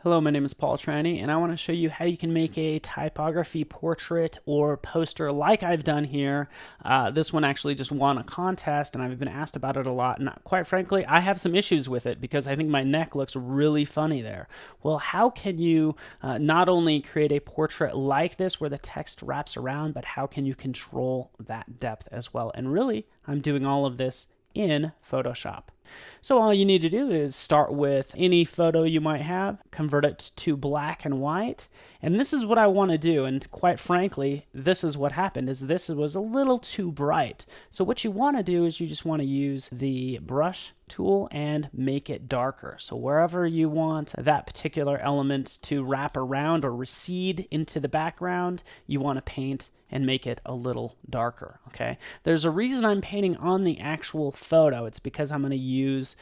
Hello, my name is Paul Tranny, and I want to show you how you can make a typography portrait or poster like I've done here. This one actually just won a contest, and I've been asked about it a lot, and quite frankly, I have some issues with it because I think my neck looks really funny there. Well, how can you not only create a portrait like this where the text wraps around, but how can you control that depth as well? And really, I'm doing all of this in Photoshop. So all you need to do is start with any photo you might have, convert it to black and white, and this is what I want to do. And quite frankly, this is what happened, is this was a little too bright. So what you want to do is you just want to use the brush tool and make it darker. So wherever you want that particular element to wrap around or recede into the background, you want to paint and make it a little darker, okay? There's a reason I'm painting on the actual photo. It's because I'm going to use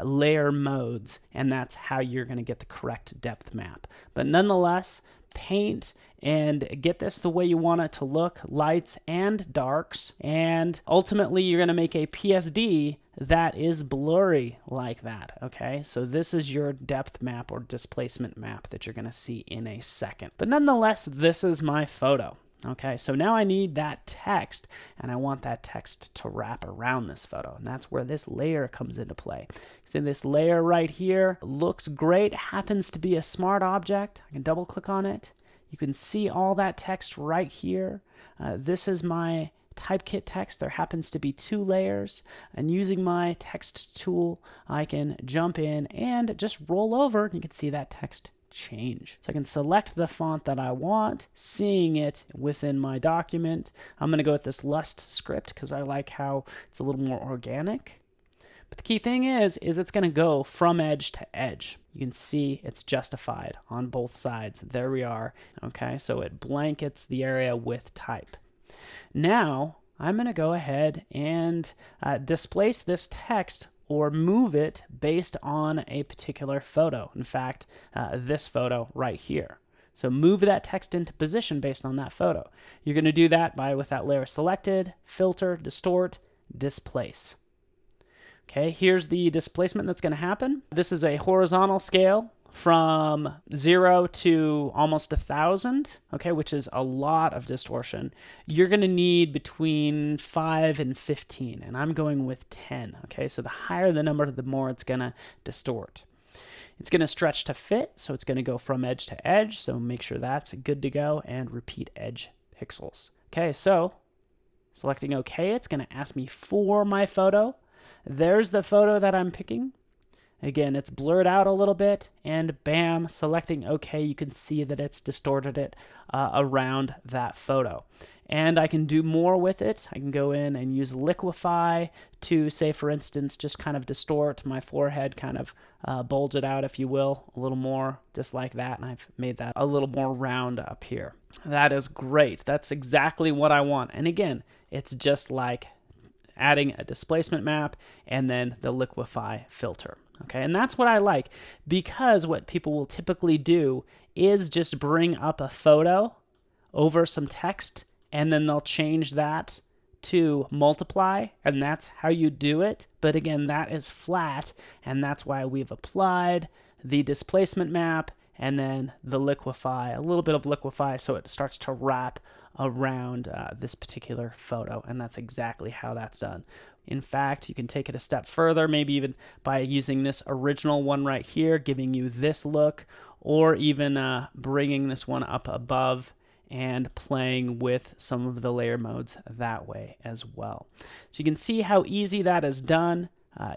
layer modes, and that's how you're going to get the correct depth map. But nonetheless, paint and get this the way you want it to look, lights and darks, and ultimately you're going to make a PSD that is blurry like that, okay? So this is your depth map or displacement map that you're going to see in a second. But nonetheless, this is my photo. Okay, so now I need that text, and I want that text to wrap around this photo, and that's where this layer comes into play. So this layer right here looks great, happens to be a smart object. I can double click on it. You can see all that text right here. This is my Typekit text. There happens to be 2 layers, and using my text tool, I can jump in and just roll over, and you can see that text change. So I can select the font that I want, seeing it within my document. I'm going to go with this Lust script because I like how it's a little more organic. But the key thing is it's going to go from edge to edge. You can see it's justified on both sides. There we are. Okay, so it blankets the area with type. Now I'm going to go ahead and displace this text or move it based on a particular photo. In fact, this photo right here. So move that text into position based on that photo. You're going to do that with that layer selected, filter, distort, displace. Okay, here's the displacement that's going to happen. This is a horizontal scale from 0 to almost 1,000, okay, which is a lot of distortion. You're going to need between 5 and 15, and I'm going with 10, okay? So the higher the number, the more it's going to distort. It's going to stretch to fit, so it's going to go from edge to edge, so make sure that's good to go, and repeat edge pixels. Okay, so selecting OK, it's going to ask me for my photo. There's the photo that I'm picking. Again, it's blurred out a little bit, and bam, selecting OK, you can see that it's distorted it around that photo. And I can do more with it. I can go in and use liquify to, say, for instance, just kind of distort my forehead, kind of bulge it out, if you will, a little more, just like that. And I've made that a little more round up here. That is great. That's exactly what I want. And again, it's just like adding a displacement map and then the liquify filter. Okay, and that's what I like, because what people will typically do is just bring up a photo over some text, and then they'll change that to multiply, and that's how you do it. But again, that is flat, and that's why we've applied the displacement map and then the liquify, a little bit of liquify, so it starts to wrap around this particular photo, and that's exactly how that's done. In fact, you can take it a step further, maybe even by using this original one right here, giving you this look, or even bringing this one up above and playing with some of the layer modes that way as well. So you can see how easy that is done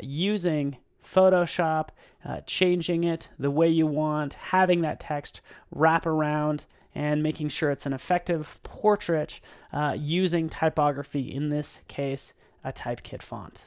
using Photoshop, changing it the way you want, having that text wrap around, and making sure it's an effective portrait using typography, in this case, a Typekit font.